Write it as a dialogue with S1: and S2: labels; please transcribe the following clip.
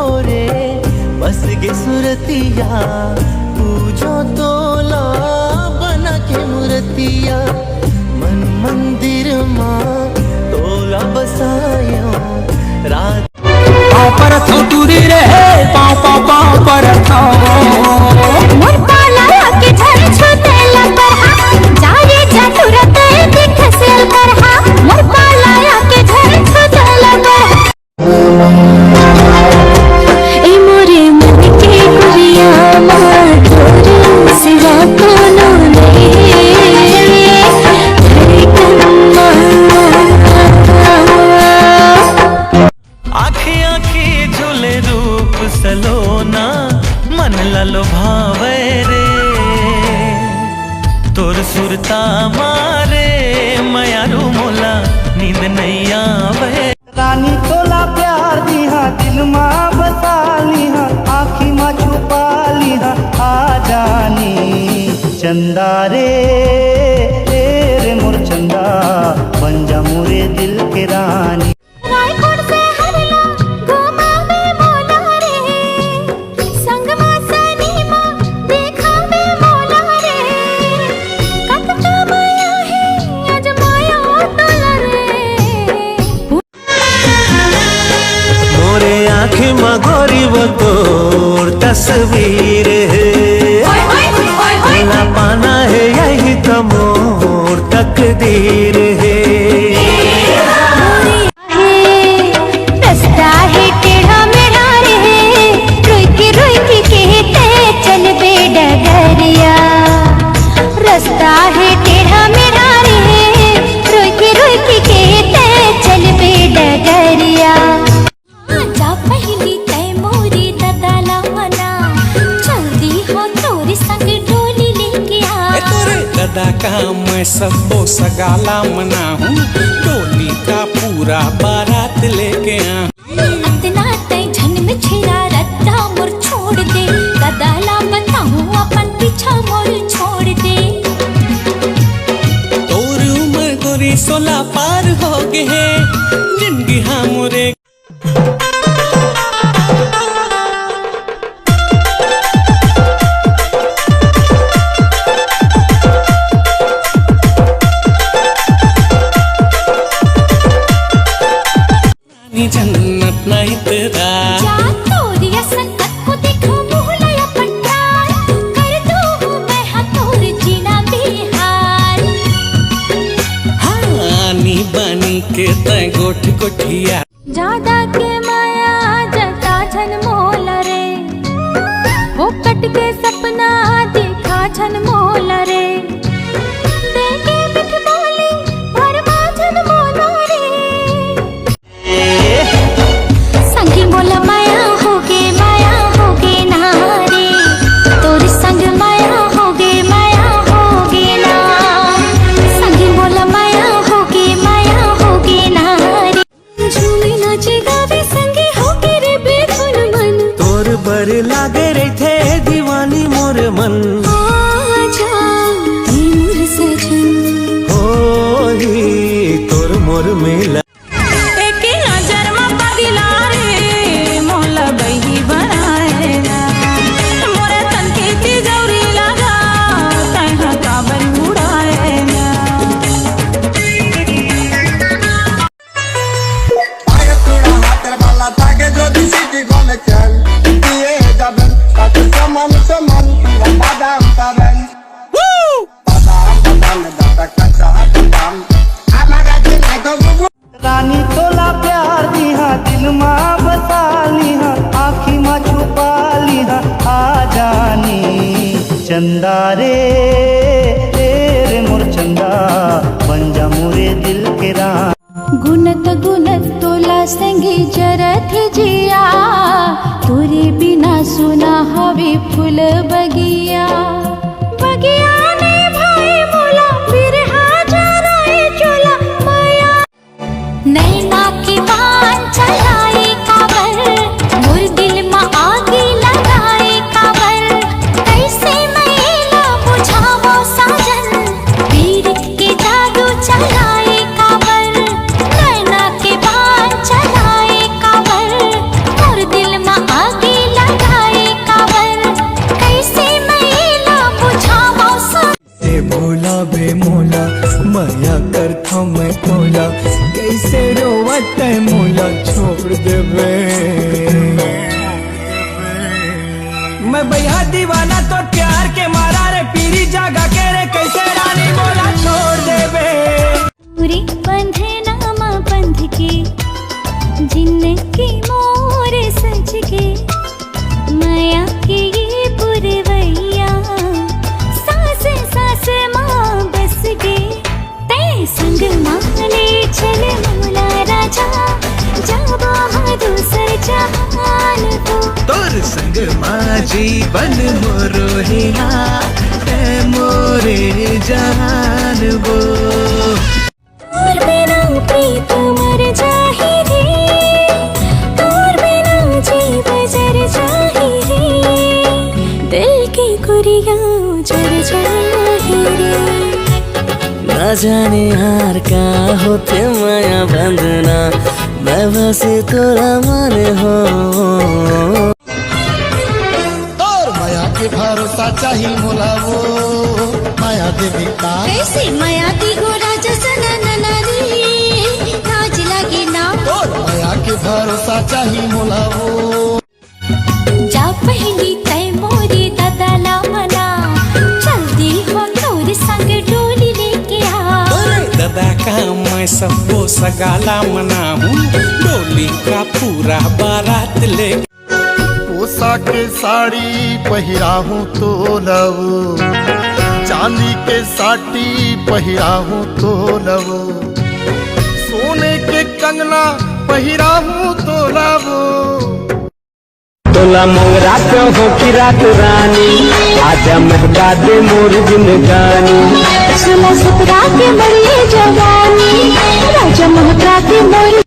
S1: मोरे बस गे सुरतिया पूजो तोला बना के मूर्तिया मन मंदिर माँ तोला बसायो रात
S2: पाँव पर थो दूरी रहे पाँव पाँव पाँव पर थो
S3: मोर पाला के झर छुते लबरहा जारे जातुरते दिख सेल करहा मोर पाला के झर छुते लबरहा ए मोरे मन के गुरिया मां तोर सिवा कोनो नहीं
S1: आखी आखी झूले रूप सलोना मन ललो भावे रे तोर सुरता मारे मयारू मोला नींद नहीं आवे
S4: रानी तोला प्यार दिहा दिल माँ बसा लिहा आँखी माँ छुपा लिहा आ जानी चंदा रे रे मोर चंदा बन जा मोरे दिल के रानी
S3: रायकोट से हरला गोमा में मोला रे संगमा सनीमा देखा में मोला रे कतका माया है आज माया तोला रे
S1: मोरे आँखें में गोरी वो तोर तस्वीर है पाना है यही तो मोर तकदीर है
S3: रास्ता है टेढ़ा मेढ़ा रे रुई की कहते चल बे डगरिया रास्ता है टेढ़ा मेढ़ा रे रुई की कहते चल बे डगरिया जा पहली तय मोरी ददाला मना जल्दी हो तोरी संग डोली लेके आ
S2: तोरे दादा का मैं सबो सगाला मना हूँ डोली का पूरा बारात लेके आ
S3: अतना तय झन में छेड़ा रत्ता मोर छोड़ दे ददाला बताऊं अपन पीछा मोर छोड़ दे
S2: तोर उम्र गोरी 16 पार हो गए जिंदगी हाँ मोरे जन्नत नहीं तेरा
S3: जा तोरी असनत को देखो मोहलया पट्टाल कर दो मैं हाँ तोर जीना बिहार
S2: हाँ नी बानी के तय गोठ गोठिया
S3: ज्यादा के माया जता छन मोल रे वो कट के सपना देखा छन मोल रे देखे मिठ बोली भरमा छन मोल रे संगी बोला माया होगे ना रे तोर संग माया होगे ना संगी बोला माया होगे ना रे झूमे नाचे गावे संगी होगे रे बेधुन मन
S1: तोर बर लागे रे थे दीवानी मोर मन
S3: आजा हे मोर सजन
S1: होई तोर मोर मेला
S4: रानी तोला प्यार दिहा दिल माँ बसा लिहा आँखी माँ छुपा लिहा आ जानी चंदा रे रे मोर चंदा बन जा मोरे दिल के रानी
S3: गुनत तोला संगी जरत जिया तोरे बिना सुना हवे फूल बगिया बगिया ने भाई मोला बिरहा जराए चोला माया नैना की बान चलाए काबर मोर दिल में आगे लगाए काबर कैसे मैला बुझावो साजन पीरित के जादू चलाए काबर नैना के बान चलाए काबर मोर दिल में
S2: भैया दीवाना तो प्यार के मारा रे पीरी जागा के रे कैसे रानी बोला छोड़ देवे
S3: पूरी बंधनामा बंध के जिंदगी मोर सज के माया की ये पुरवैया सास सास माँ बस गे ते संग माने चल मोला राजा जाबा दूसर जहान को
S1: तोर संग माझी बन मोरो हिया ए मोरे जहान वो
S3: तोर बिना प्रीत मर जाही रे तोर बिना जीव जर जाही रे दिल की कुरिया जर जाही रे
S5: न जाने हार का होते माया बंधना मैं बस तोरा मन हो
S6: और माया के भरोसा चाहिए मोला वो माया देवी का
S3: कैसे माया दी गो राजा सनन रे राज लगे ना
S6: और माया के भरोसा चाहिए मोला वो
S3: जा पहली तय मोरी ददला मना जल्दी हो तोर संग डोली लेके आ
S2: दादा का मैं सबको सगाला मना हूँ डोली का पूरा बारात ले
S6: पोसा के साड़ी पहिरा हूँ तो लव चांदी के साटी पहिरा हूँ तो लव सोने के कंगना पहिरा हूँ तो लव
S5: तोला मोंगरा क्यों हो की रात रानी आजा महका दे मोर जिंदगानी
S3: सुना सपरा के बड़ी जवानी राजा महका के मोर